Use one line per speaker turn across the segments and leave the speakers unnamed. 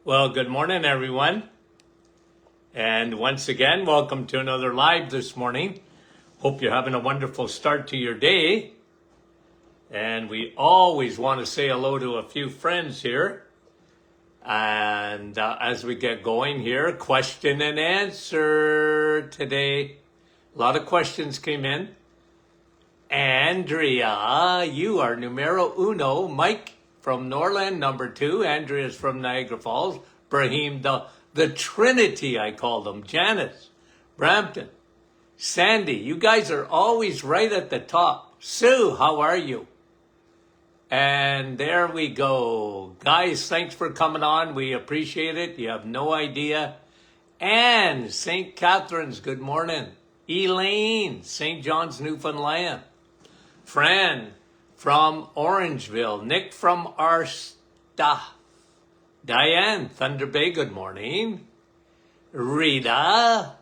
Well, good morning, everyone. And once again, welcome to another live this morning. Hope you're having a wonderful start to your day. And we always want to say hello to a few friends here. And as we get going here, question and answer today. A lot of questions came in. Andrea, you are numero uno. Mike from Norland, number 2. Andrea's from Niagara Falls. Brahim, the Trinity, I call them. Janice, Brampton, Sandy, you guys are always right at the top. Sue, how are you? And there we go. Guys, thanks for coming on. We appreciate it. You have no idea. Anne, St. Catharines, good morning. Elaine, St. John's, Newfoundland. Fran from Orangeville. Nick from Arsta. Diane, Thunder Bay, good morning. Rita,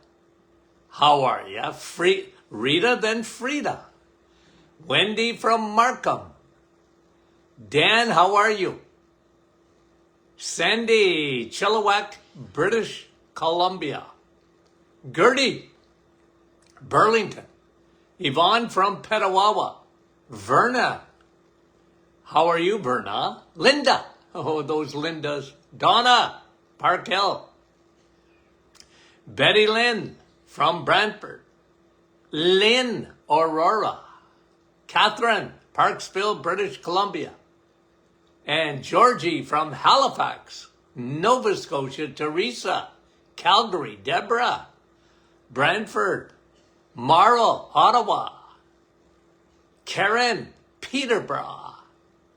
how are ya? Rita, then Frida. Wendy from Markham. Dan, how are you? Sandy, Chilliwack, British Columbia. Gertie, Burlington. Yvonne from Petawawa. Verna, how are you, Verna? Linda, oh, those Lindas. Donna, Park Hill. Betty Lynn from Brantford. Lynn, Aurora. Catherine, Parksville, British Columbia. And Georgie from Halifax, Nova Scotia. Teresa, Calgary. Deborah, Brantford. Marl, Ottawa. Karen, Peterborough.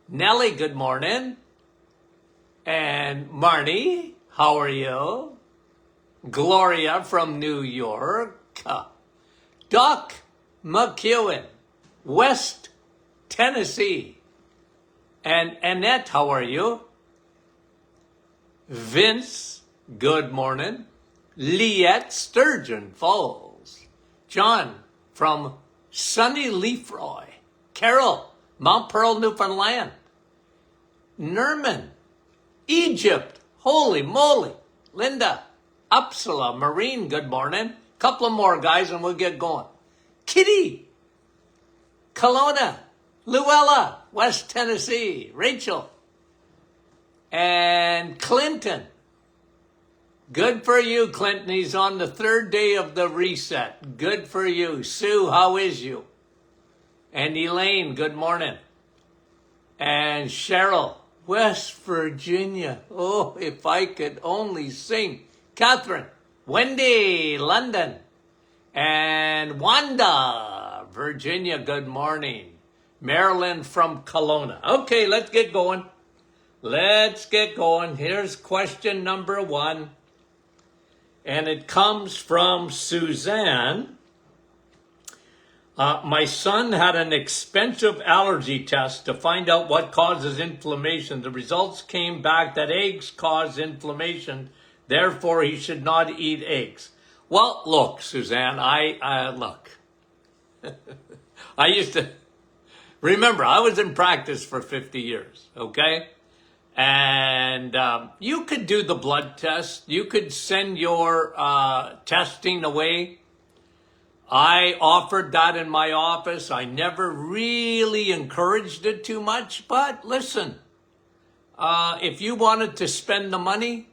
Nellie, good morning. And Marnie, how are you? Gloria from New York. Doc McEwen, West Tennessee. And Annette, how are you? Vince, good morning. Liette, Sturgeon Falls. John from sunny Leafroy. Carol, Mount Pearl, Newfoundland. Nerman, Egypt. Holy moly. Linda, Uppsala, Marine, good morning. Couple of more guys and we'll get going. Kitty, Kelowna, Luella, West Tennessee. Rachel, and Clinton. Good for you, Clinton. He's on the 3rd day of the reset. Good for you. Sue, how is you? And Elaine, good morning. And Cheryl, West Virginia. Oh, if I could only sing. Catherine, Wendy, London. And Wanda, Virginia, good morning. Marilyn from Kelowna. Okay, let's get going. Let's get going. Here's question number 1. And it comes from Suzanne. My son had an expensive allergy test to find out what causes inflammation. The results came back that eggs cause inflammation. Therefore, he should not eat eggs. Well, look, Suzanne, look. I used to, remember, I was in practice for 50 years, okay? And you could do the blood test. You could send your testing away. I offered that in my office. I never really encouraged it too much. But listen, if you wanted to spend the money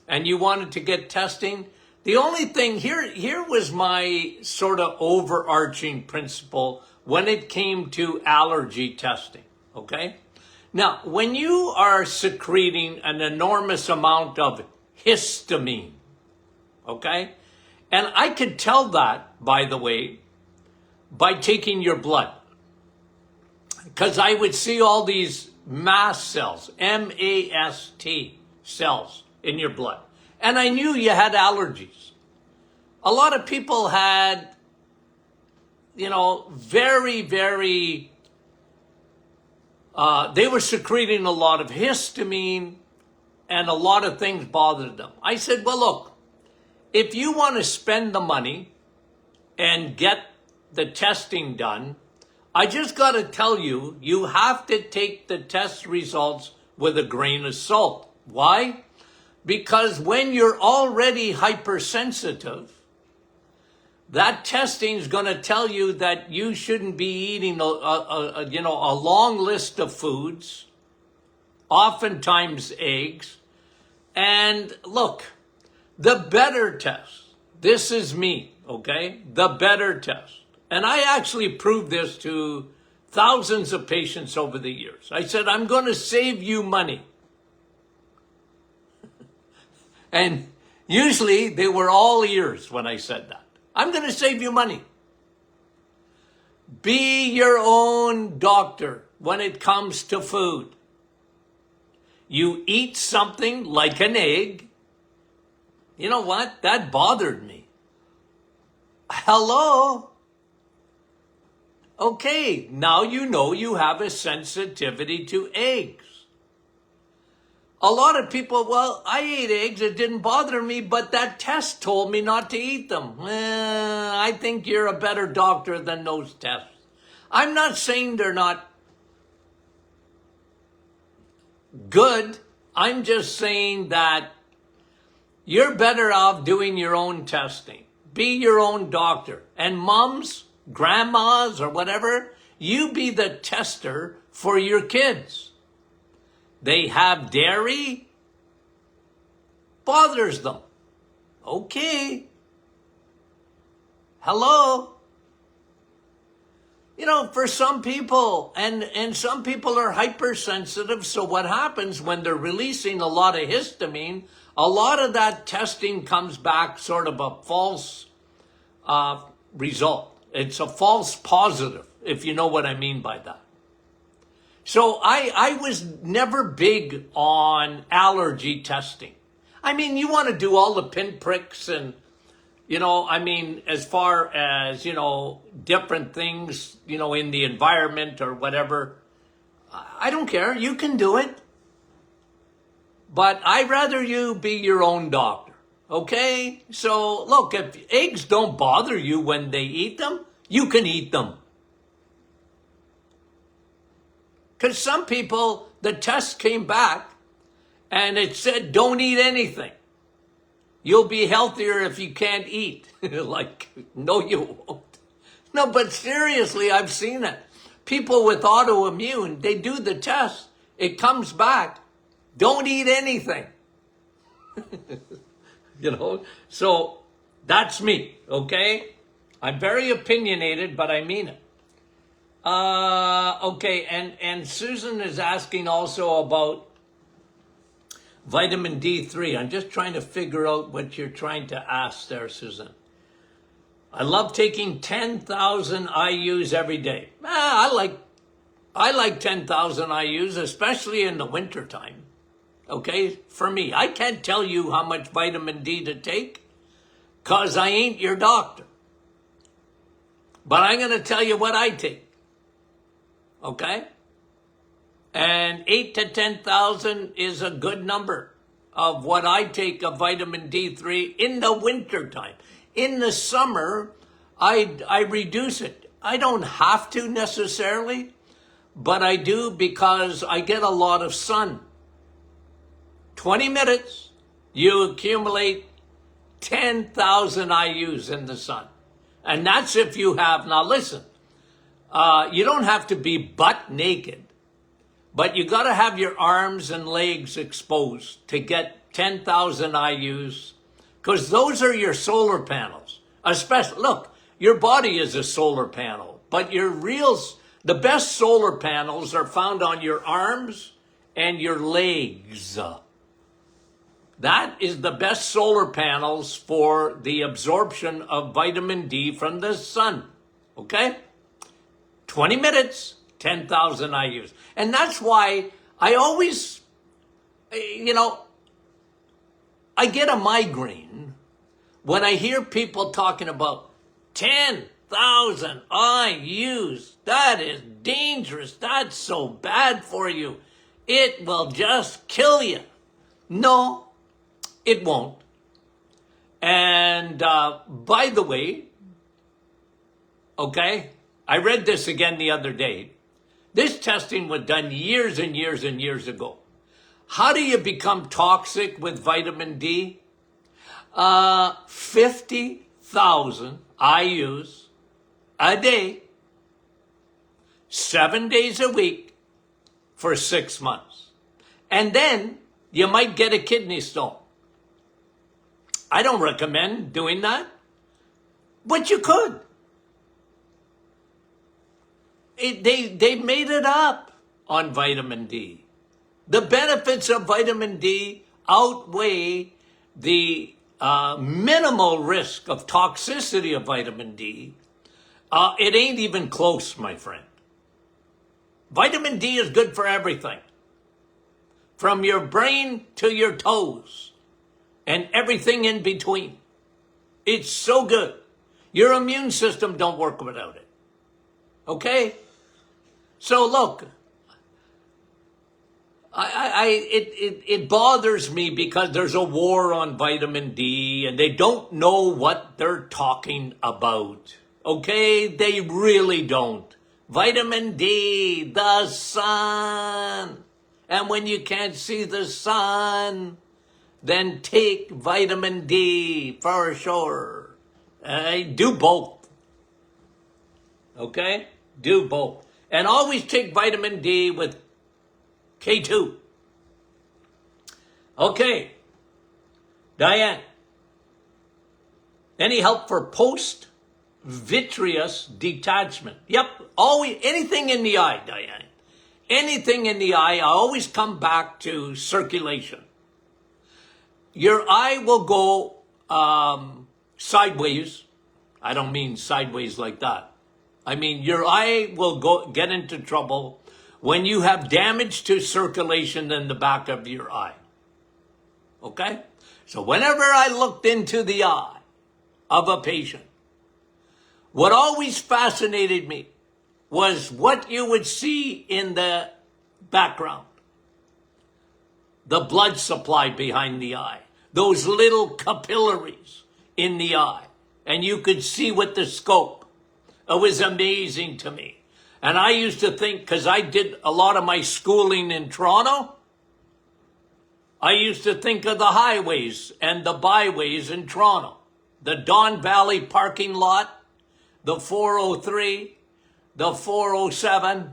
and you wanted to get testing, the only thing here was my sort of overarching principle when it came to allergy testing, okay? Now, when you are secreting an enormous amount of histamine, okay? And I could tell that, by the way, by taking your blood. Because I would see all these mast cells, M-A-S-T cells in your blood. And I knew you had allergies. A lot of people had, very, very, they were secreting a lot of histamine and a lot of things bothered them. I said, well, look, if you want to spend the money and get the testing done, I just got to tell you, you have to take the test results with a grain of salt. Why? Because when you're already hypersensitive, that testing is going to tell you that you shouldn't be eating a long list of foods, oftentimes eggs. And look, the better test, this is me, okay? The better test. And I actually proved this to thousands of patients over the years. I said, I'm going to save you money. And usually they were all ears when I said that. I'm going to save you money. Be your own doctor when it comes to food. You eat something like an egg. You know what? That bothered me. Hello? Okay, now you know you have a sensitivity to eggs. A lot of people, well, I ate eggs, it didn't bother me, but that test told me not to eat them. I think you're a better doctor than those tests. I'm not saying they're not good. I'm just saying that you're better off doing your own testing. Be your own doctor. And moms, grandmas, or whatever, you be the tester for your kids. They have dairy, bothers them. Okay. Hello. You know, for some people, and some people are hypersensitive, so what happens when they're releasing a lot of histamine, a lot of that testing comes back sort of a false result. It's a false positive, if you know what I mean by that. So I was never big on allergy testing. I mean, you want to do all the pinpricks and, as far as, different things, in the environment or whatever. I don't care. You can do it. But I'd rather you be your own doctor. Okay? So, look, if eggs don't bother you when they eat them, you can eat them. Because some people, the test came back and it said, don't eat anything. You'll be healthier if you can't eat. Like, no, you won't. No, but seriously, I've seen it. People with autoimmune, they do the test. It comes back. Don't eat anything. So that's me, okay? I'm very opinionated, but I mean it. Okay, and Susan is asking also about vitamin D3. I'm just trying to figure out what you're trying to ask there, Susan. I love taking 10,000 IUs every day. I like 10,000 IUs, especially in the wintertime. Okay, for me, I can't tell you how much vitamin D to take because I ain't your doctor. But I'm going to tell you what I take. Okay? And 8 to 10,000 is a good number of what I take of vitamin D3 in the wintertime. In the summer, I reduce it. I don't have to necessarily, but I do because I get a lot of sun. 20 minutes, you accumulate 10,000 IUs in the sun. And that's if you have, now listen, you don't have to be butt naked, but you got to have your arms and legs exposed to get 10,000 IUs, because those are your solar panels. Especially, look, your body is a solar panel, but the best solar panels are found on your arms and your legs. That is the best solar panels for the absorption of vitamin D from the sun. Okay? 20 minutes, 10,000 IUs. And that's why I always, I get a migraine when I hear people talking about 10,000 IUs. That is dangerous. That's so bad for you. It will just kill you. No, it won't. And by the way, okay, I read this again the other day. This testing was done years and years and years ago. How do you become toxic with vitamin D? 50,000 IUs a day, 7 days a week for 6 months. And then you might get a kidney stone. I don't recommend doing that, but you could. They made it up on vitamin D. The benefits of vitamin D outweigh the minimal risk of toxicity of vitamin D. It ain't even close, my friend. Vitamin D is good for everything, from your brain to your toes and everything in between. It's so good. Your immune system don't work without it. Okay? So look, it bothers me because there's a war on vitamin D and they don't know what they're talking about. Okay? They really don't. Vitamin D, the sun. And when you can't see the sun, then take vitamin D for sure. Do both. Okay? Do both. And always take vitamin D with K2. Okay. Diane. Any help for post-vitreous detachment? Yep. Always, anything in the eye, Diane. Anything in the eye, I always come back to circulation. Your eye will go sideways. I don't mean sideways like that. I mean, your eye will get into trouble when you have damage to circulation in the back of your eye. Okay? So whenever I looked into the eye of a patient, what always fascinated me was what you would see in the background. The blood supply behind the eye. Those little capillaries in the eye. And you could see with the scope. It was amazing to me. And I used to think, because I did a lot of my schooling in Toronto, I used to think of the highways and the byways in Toronto. The Don Valley parking lot, the 403, the 407,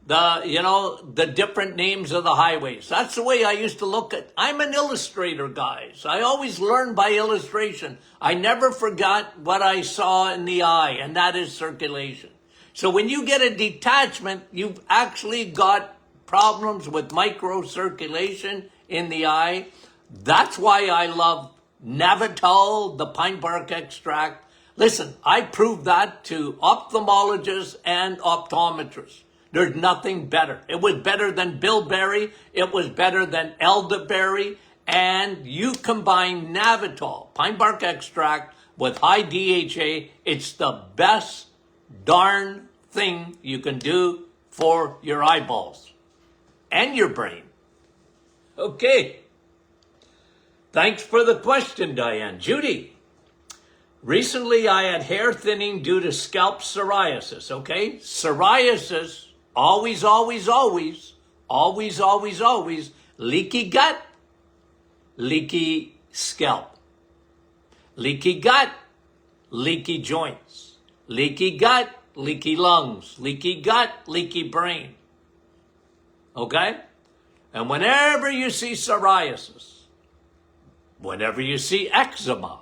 the different names of the highways. That's the way I used to look at. I'm an illustrator, guys. I always learn by illustration. I never forgot what I saw in the eye, and that is circulation. So when you get a detachment, you've actually got problems with microcirculation in the eye. That's why I love Navital, the pine bark extract. Listen, I proved that to ophthalmologists and optometrists. There's nothing better. It was better than bilberry. It was better than elderberry. And you combine Navital, pine bark extract, with high DHA. It's the best darn thing you can do for your eyeballs and your brain. Okay. Thanks for the question, Diane. Judy. Recently, I had hair thinning due to scalp psoriasis, okay? Psoriasis, always, leaky gut, leaky scalp. Leaky gut, leaky joints. Leaky gut, leaky lungs. Leaky gut, leaky brain. Okay? And whenever you see psoriasis, whenever you see eczema,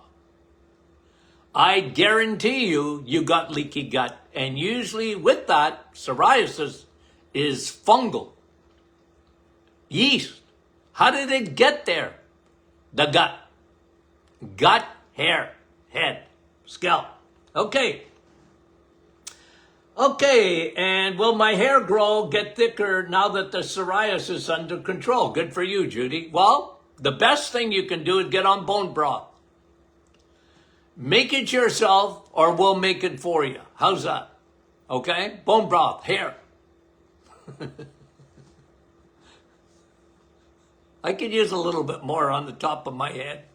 I guarantee you got leaky gut. And usually with that, psoriasis is fungal. Yeast. How did it get there? The gut. Gut, hair, head, scalp. Okay. Okay, and will my hair grow, get thicker now that the psoriasis is under control? Good for you, Judy. Well, the best thing you can do is get on bone broth. Make it yourself, or we'll make it for you. How's that? Okay? Bone broth, hair. I could use a little bit more on the top of my head.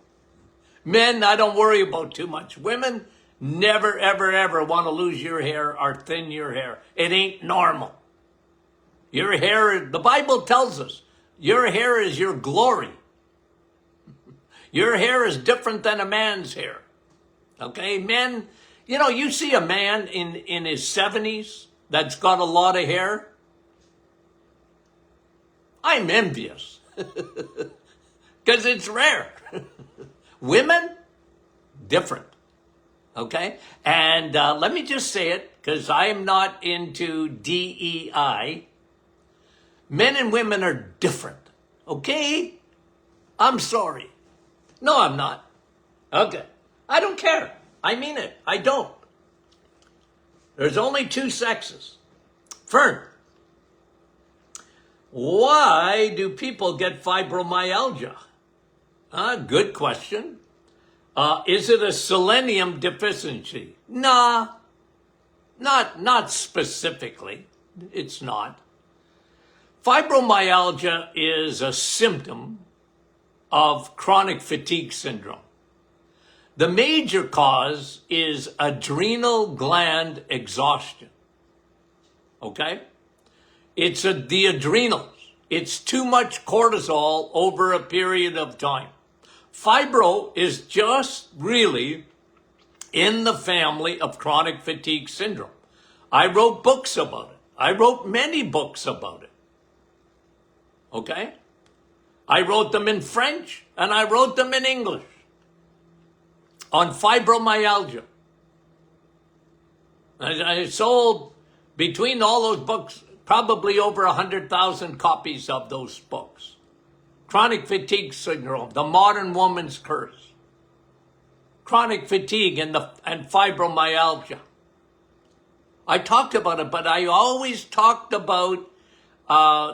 Men, I don't worry about too much. Women, never, ever, ever want to lose your hair or thin your hair. It ain't normal. Your hair, the Bible tells us, Your hair is your glory. Your hair is different than a man's hair. Okay, men, you know, you see a man in his 70s that's got a lot of hair. I'm envious because it's rare. Women, different. Okay, and let me just say it because I am not into DEI. Men and women are different. Okay, I'm sorry. No, I'm not. Okay. I don't care. I mean it. I don't. There's only two sexes. Fern, why do people get fibromyalgia? Good question. Is it a selenium deficiency? Nah, not specifically. It's not. Fibromyalgia is a symptom of chronic fatigue syndrome. The major cause is adrenal gland exhaustion. Okay? It's the adrenals. It's too much cortisol over a period of time. Fibro is just really in the family of chronic fatigue syndrome. I wrote books about it. I wrote many books about it. Okay? I wrote them in French and I wrote them in English on fibromyalgia. I sold, between all those books, probably over 100,000 copies of those books. Chronic fatigue syndrome, the modern woman's curse. Chronic fatigue and fibromyalgia. I talked about it, but I always talked about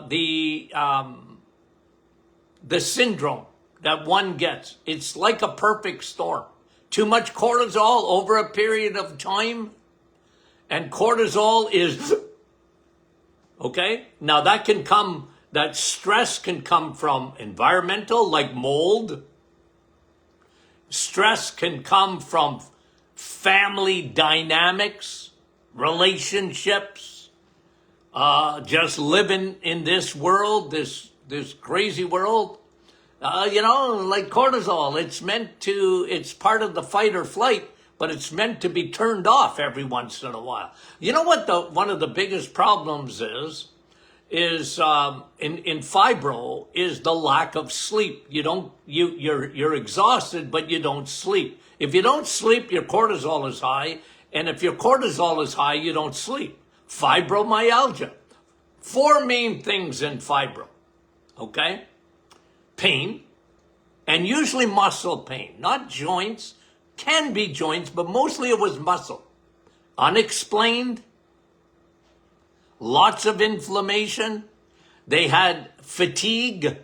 the syndrome that one gets. It's like a perfect storm. Too much cortisol over a period of time, and cortisol is, okay? Now that stress can come from environmental, like mold. Stress can come from family dynamics, relationships, just living in this world, this crazy world. Like cortisol, it's part of the fight or flight, but it's meant to be turned off every once in a while. You know what one of the biggest problems is in fibro is the lack of sleep. You're exhausted, but you don't sleep. If you don't sleep, your cortisol is high, and if your cortisol is high, you don't sleep. Fibromyalgia. 4 main things in fibro. Okay? Pain, and usually muscle pain, not joints, can be joints, but mostly it was muscle. Unexplained, lots of inflammation. They had fatigue,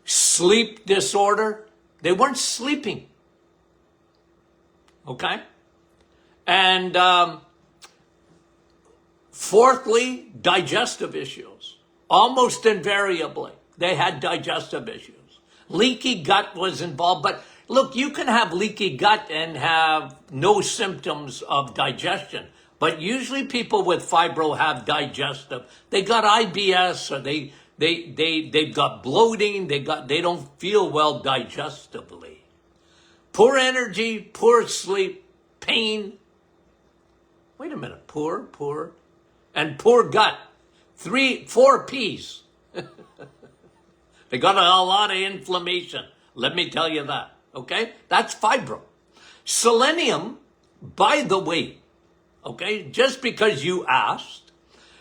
sleep disorder. They weren't sleeping. Okay? And fourthly, digestive issues. Almost invariably, they had digestive issues. Leaky gut was involved, but look, you can have leaky gut and have no symptoms of digestion. But usually people with fibro have digestive. They got IBS, or they've got bloating, they don't feel well digestively. Poor energy, poor sleep, pain. Wait a minute, poor, and poor gut. 4 P's. They got a lot of inflammation. Let me tell you that. Okay? That's fibro. Selenium, by the way, okay, just because you asked,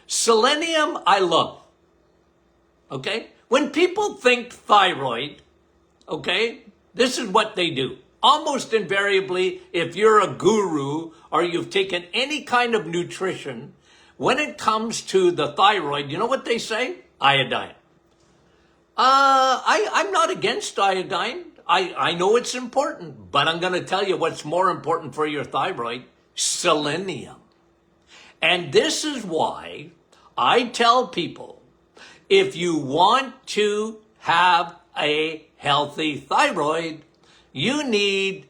selenium I love. Okay? When people think thyroid, okay, this is what they do. Almost invariably, if you're a guru or you've taken any kind of nutrition, when it comes to the thyroid, you know what they say? Iodine. I'm not against iodine. I know it's important, but I'm going to tell you what's more important for your thyroid: selenium. And this is why I tell people, if you want to have a healthy thyroid, you need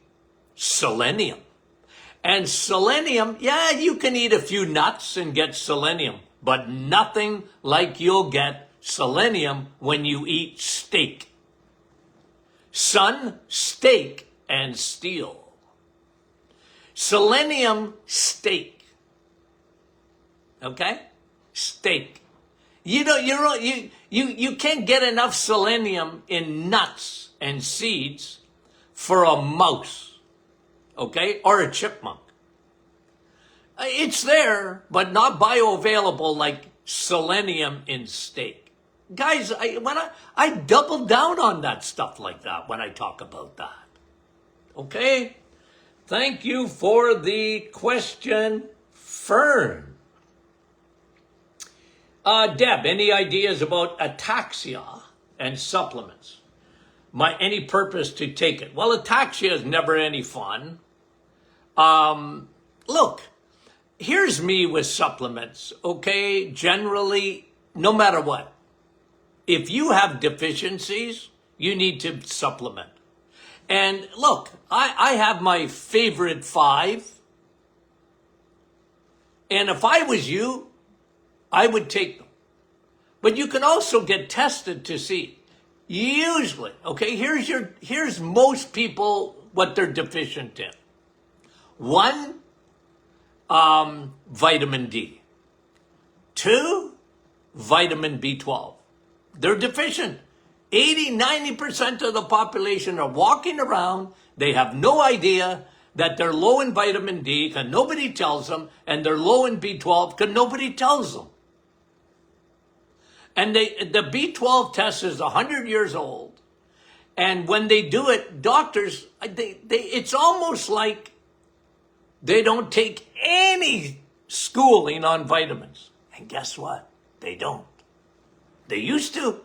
selenium. And selenium, yeah, you can eat a few nuts and get selenium, but nothing like you'll get selenium when you eat steak. Sun, steak, and steel. Selenium steak. Okay? Steak. You know, you can't get enough selenium in nuts and seeds for a mouse, okay, or a chipmunk. It's there, but not bioavailable like selenium in steak. Guys, I double down on that stuff like that when I talk about that. Okay? Thank you for the question, Fern. Deb, any ideas about ataxia and supplements? Any purpose to take it? Well, ataxia is never any fun. Look, here's me with supplements, okay? Generally, no matter what, if you have deficiencies, you need to supplement. And look, I have my favorite 5. And if I was you, I would take them. But you can also get tested to see. Usually, okay, here's most people what they're deficient in. 1, vitamin D. 2, vitamin B12. They're deficient. 80-90% of the population are walking around. They have no idea that they're low in vitamin D because nobody tells them, and they're low in B12 because nobody tells them. And the B12 test is 100 years old. And when they do it, doctors, it's almost like they don't take any schooling on vitamins. And guess what? They don't. They used to.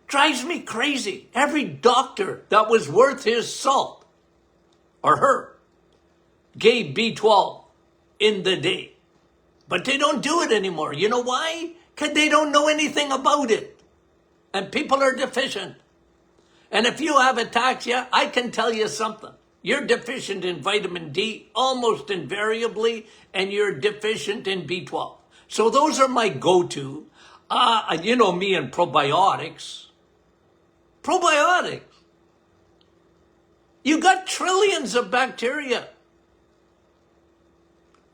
Drives me crazy. Every doctor that was worth his salt, or her, gave B12 in the day. But they don't do it anymore. You know why? Because they don't know anything about it. And people are deficient. And if you have ataxia, I can tell you something. You're deficient in vitamin D almost invariably, and you're deficient in B12. So those are my go-to. You know me and probiotics. Probiotics. You got trillions of bacteria.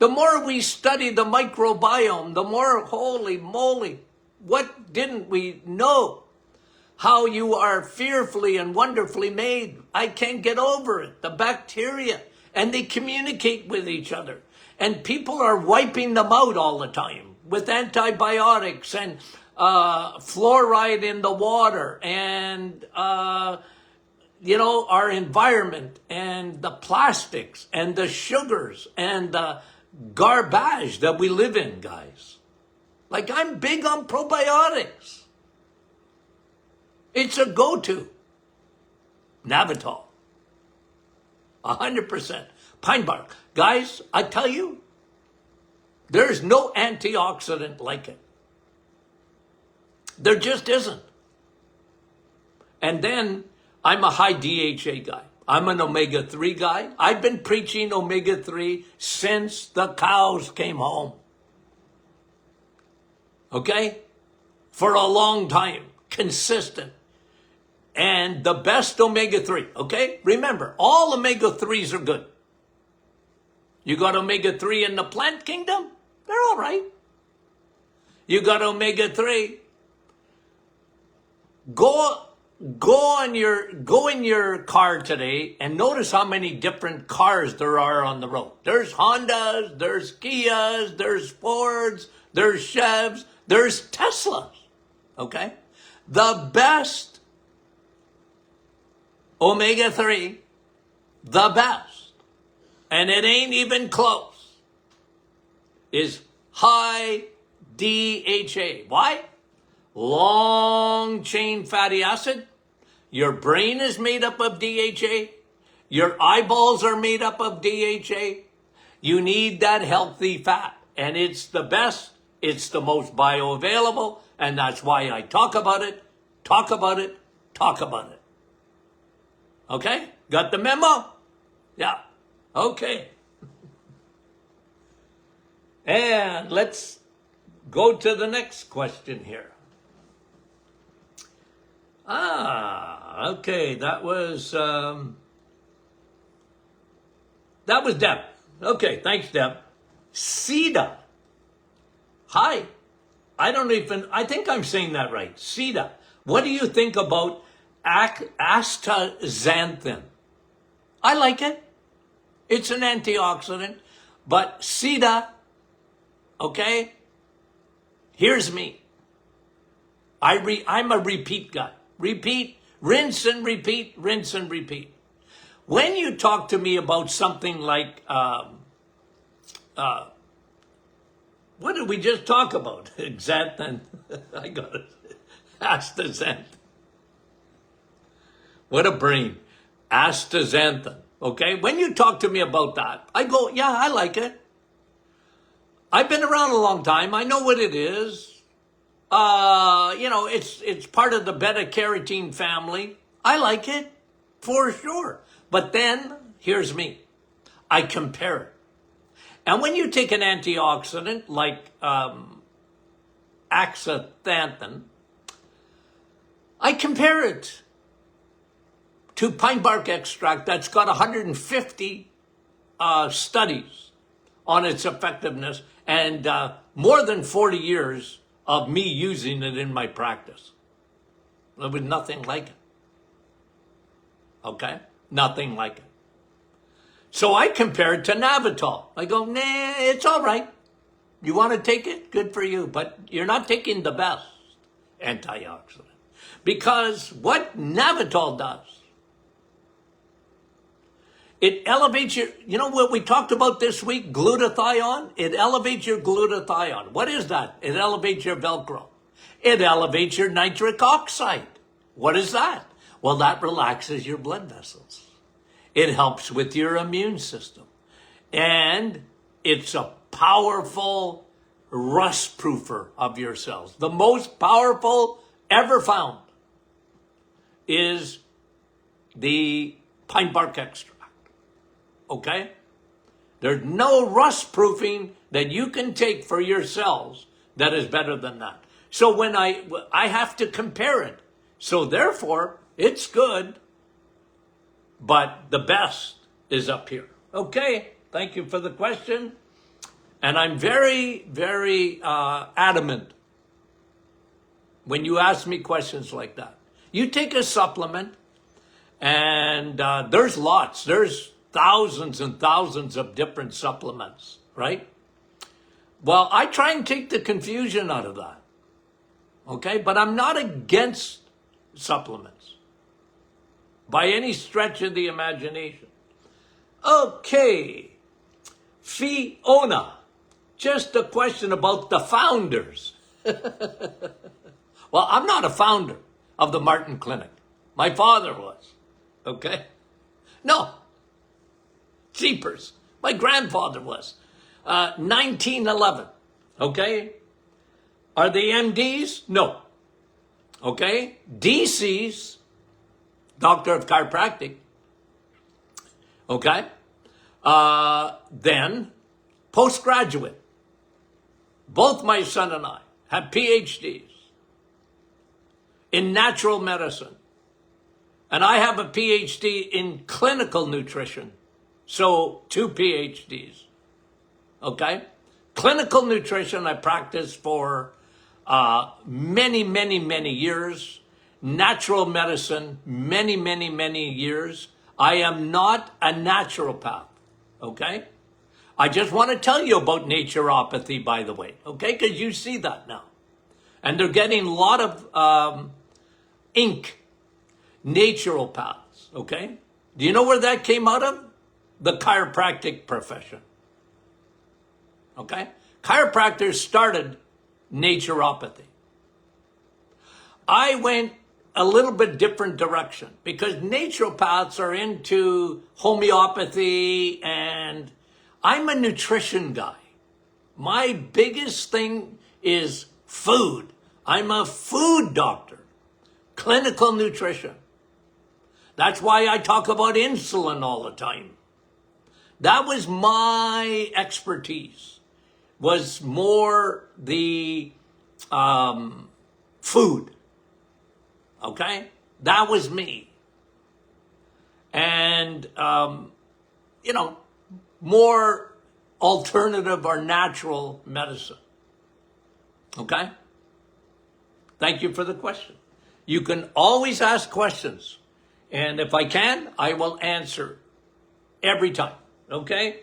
The more we study the microbiome, the more, holy moly, what didn't we know? How you are fearfully and wonderfully made. I can't get over it. The bacteria, and they communicate with each other. And people are wiping them out all the time with antibiotics and fluoride in the water and, our environment and the plastics and the sugars and the garbage that we live in, guys. Like, I'm big on probiotics. It's a go-to. Navitol. 100%. Pine bark. Guys, I tell you, there's no antioxidant like it. There just isn't. And then I'm a high DHA guy. I'm an omega-3 guy. I've been preaching omega-3 since the cows came home. Okay? For a long time. Consistent. And the best omega-3, okay? Remember, all omega-3s are good. You got omega-3 in the plant kingdom? They're all right. You got omega-3. Go in your car today and notice how many different cars there are on the road. There's Hondas, there's Kias, there's Fords, there's Chevs, there's Teslas. Okay? The best omega-3, the best, and it ain't even close, is high DHA. Why? Long chain fatty acid. Your brain is made up of DHA. Your eyeballs are made up of DHA. You need that healthy fat. And it's the best. It's the most bioavailable. And that's why I talk about it, talk about it, talk about it. Okay? Got the memo? Yeah. Okay. And let's go to the next question here. Okay, that was Deb. Okay, thanks, Deb. Sida. Hi. I think I'm saying that right. Sida. What do you think about astaxanthin? I like it. It's an antioxidant. But Sida, okay, here's me. I'm a repeat guy. Repeat, rinse and repeat, rinse and repeat. When you talk to me about something like, what did we just talk about? Xanthan. I got it. Astaxanthin. What a brain. Astaxanthin. Okay? When you talk to me about that, I go, yeah, I like it. I've been around a long time. I know what it is. It's part of the beta-carotene family. I like it, for sure. But then, here's me. I compare it. And when you take an antioxidant like astaxanthin, I compare it to pine bark extract that's got 150 studies on its effectiveness and more than 40 years of me using it in my practice. There was nothing like it. Okay? Nothing like it. So I compare it to Navitol. I go, nah, it's all right. You want to take it? Good for you. But you're not taking the best antioxidant. Because what Navitol does, it elevates your, you know what we talked about this week, glutathione? It elevates your glutathione. What is that? It elevates your Velcro. It elevates your nitric oxide. What is that? Well, that relaxes your blood vessels. It helps with your immune system. And it's a powerful rust proofer of your cells. The most powerful ever found is the pine bark extract. Okay? There's no rust proofing that you can take for your cells that is better than that. So when I have to compare it. So therefore, it's good, but the best is up here. Okay, thank you for the question. And I'm very, very adamant when you ask me questions like that. You take a supplement, and there's lots. There's thousands and thousands of different supplements, right? Well, I try and take the confusion out of that. Okay, but I'm not against supplements by any stretch of the imagination. Okay, Fiona, just a question about the founders. Well, I'm not a founder of the Martin Clinic. My father was, okay? No, jeepers. My grandfather was. 1911, okay? Are they MDs? No. Okay? DCs, Doctor of Chiropractic, okay? Then, postgraduate. Both my son and I have PhDs in natural medicine. And I have a PhD in clinical nutrition. So, 2 PhDs. Okay? Clinical nutrition I practiced for many, many, many years. Natural medicine, many, many, many years. I am not a naturopath. Okay? I just want to tell you about naturopathy, by the way. Okay? Because you see that now. And they're getting a lot of ink. Naturopaths. Okay? Do you know where that came out of? The chiropractic profession. Okay? Chiropractors started naturopathy. I went a little bit different direction because naturopaths are into homeopathy and I'm a nutrition guy. My biggest thing is food. I'm a food doctor. Clinical nutrition. That's why I talk about insulin all the time. That was my expertise. was more the food. Okay? That was me. And, more alternative or natural medicine. Okay? Thank you for the question. You can always ask questions. And if I can, I will answer every time. Okay?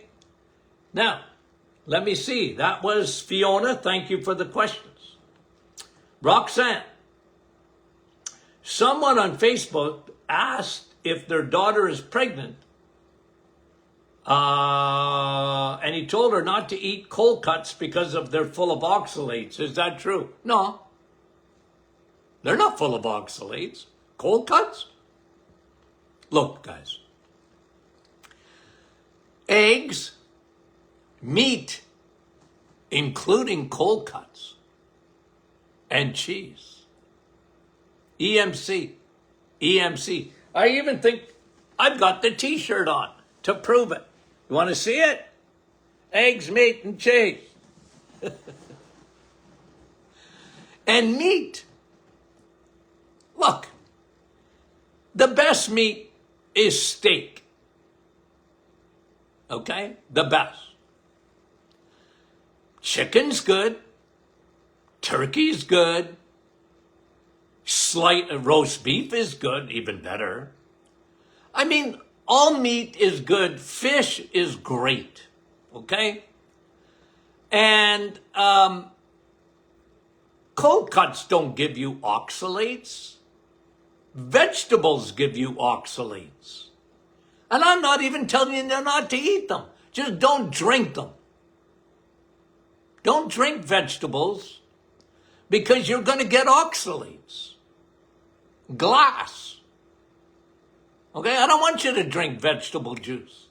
Now, let me see. That was Fiona. Thank you for the questions. Roxanne. Someone on Facebook asked if their daughter is pregnant. And he told her not to eat cold cuts because they're full of oxalates. Is that true? No. They're not full of oxalates. Cold cuts? Look, guys. Eggs, meat, including cold cuts, and cheese. EMC. EMC. I even think I've got the t-shirt on to prove it. You want to see it? Eggs, meat, and cheese. And meat. Look, the best meat is steak. Okay? The best. Chicken's good. Turkey's good. Slight roast beef is good, even better. I mean, all meat is good. Fish is great. Okay? And cold cuts don't give you oxalates. Vegetables give you oxalates. And I'm not even telling you not to eat them. Just don't drink them. Don't drink vegetables because you're going to get oxalates. Glass. Okay, I don't want you to drink vegetable juice.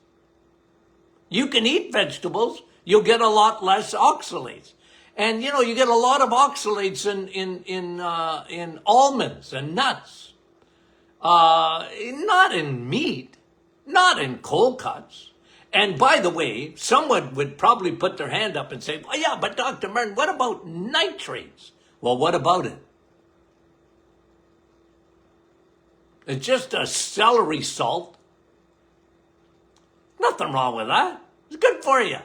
You can eat vegetables, you'll get a lot less oxalates. And you get a lot of oxalates in almonds and nuts. Not in meat, not in cold cuts. And by the way, someone would probably put their hand up and say, well, yeah, but Dr. Martin, what about nitrates? Well, what about it? It's just a celery salt. Nothing wrong with that. It's good for you.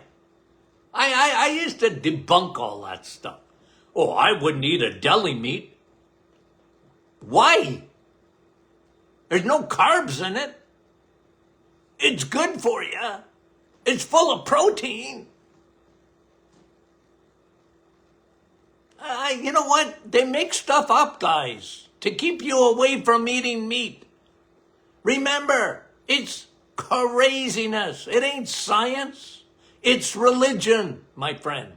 I used to debunk all that stuff. Oh, I wouldn't eat a deli meat. Why? There's no carbs in it. It's good for you. It's full of protein. You know what? They make stuff up, guys, to keep you away from eating meat. Remember, it's craziness. It ain't science. It's religion, my friend.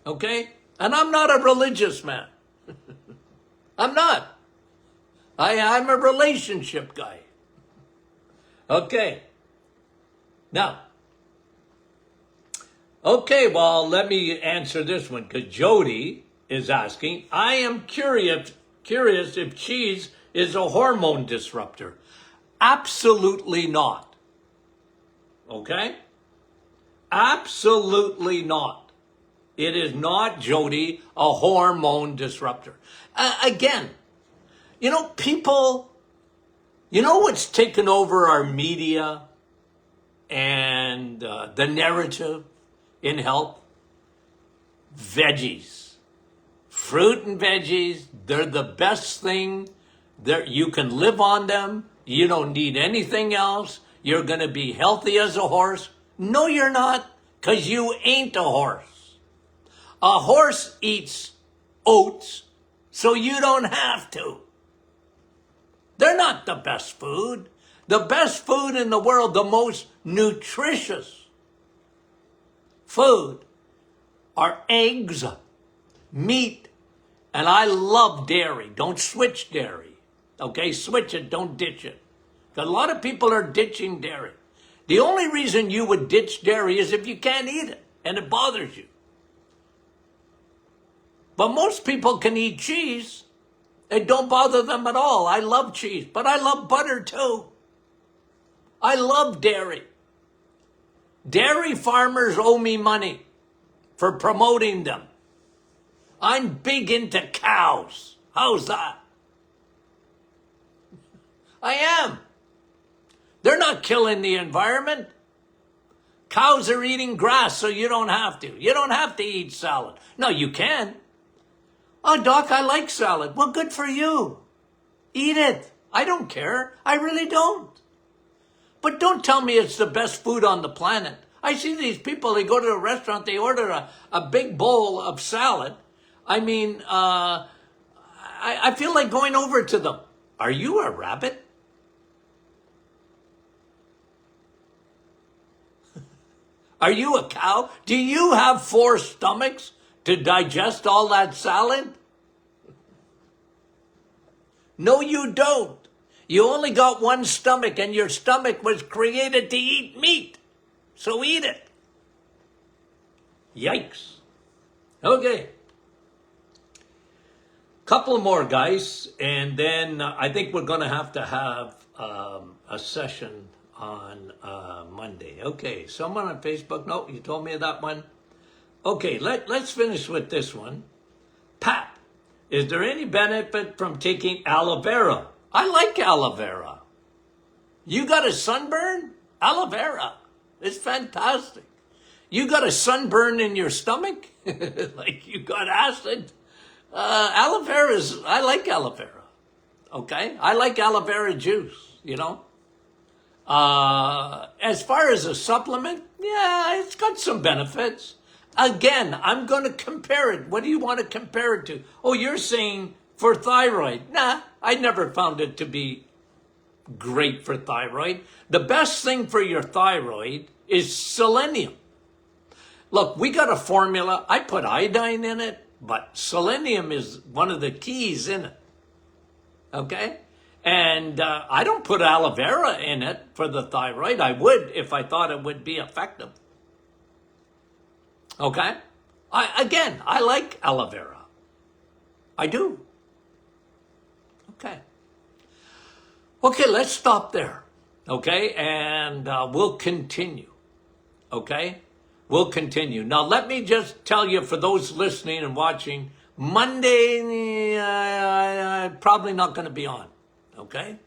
Okay? And I'm not a religious man. I'm not. I'm a relationship guy. Okay. Now. Okay, well, let me answer this one because Jody is asking, I am curious if cheese is a hormone disruptor. Absolutely not. Okay? Absolutely not. It is not, Jody, a hormone disruptor. Again, people, what's taken over our media and the narrative in health? Veggies. Fruit and veggies, they're the best thing. You can live on them. You don't need anything else. You're going to be healthy as a horse. No, you're not, because you ain't a horse. A horse eats oats, so you don't have to. They're not the best food. The best food in the world, the most nutritious food, are eggs, meat, and I love dairy. Don't switch dairy. Okay, switch it, don't ditch it. A lot of people are ditching dairy. The only reason you would ditch dairy is if you can't eat it and it bothers you. But most people can eat cheese. It don't bother them at all. I love cheese, but I love butter too. I love dairy. Dairy farmers owe me money. for promoting them. I'm big into cows. How's that? I am. They're not killing the environment. Cows are eating grass, so you don't have to. You don't have to eat salad. No, you can. Oh, Doc, I like salad. Well, good for you. Eat it. I don't care. I really don't. But don't tell me it's the best food on the planet. I see these people, they go to a restaurant, they order a big bowl of salad. I mean, I feel like going over to them. Are you a rabbit? Are you a cow? Do you have 4 stomachs to digest all that salad? No, you don't. You only got 1 stomach, and your stomach was created to eat meat. So eat it. Yikes. Okay. Couple more, guys, and then I think we're going to have a session on Monday. Okay, someone on Facebook. No, you told me that one. Okay, let's finish with this one. Pat, is there any benefit from taking aloe vera? I like aloe vera. You got a sunburn? Aloe vera. It's fantastic. You got a sunburn in your stomach? Like you got acid? Aloe vera I like aloe vera. Okay? I like aloe vera juice, you know? As far as a supplement, yeah, it's got some benefits. Again, I'm going to compare it. What do you want to compare it to? Oh, you're saying for thyroid. Nah, I never found it to be great for thyroid. The best thing for your thyroid is selenium. Look, we got a formula. I put iodine in it, but selenium is one of the keys in it. Okay? And I don't put aloe vera in it for the thyroid. I would if I thought it would be effective. Okay? I like aloe vera. I do. Okay. Okay, let's stop there. Okay? And we'll continue. Okay? We'll continue. Now, let me just tell you, for those listening and watching, Monday, I'm probably not going to be on. Okay?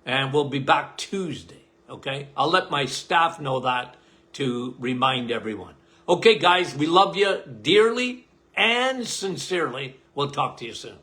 And we'll be back Tuesday. Okay? I'll let my staff know that to remind everyone. Okay, guys, we love you dearly and sincerely. We'll talk to you soon.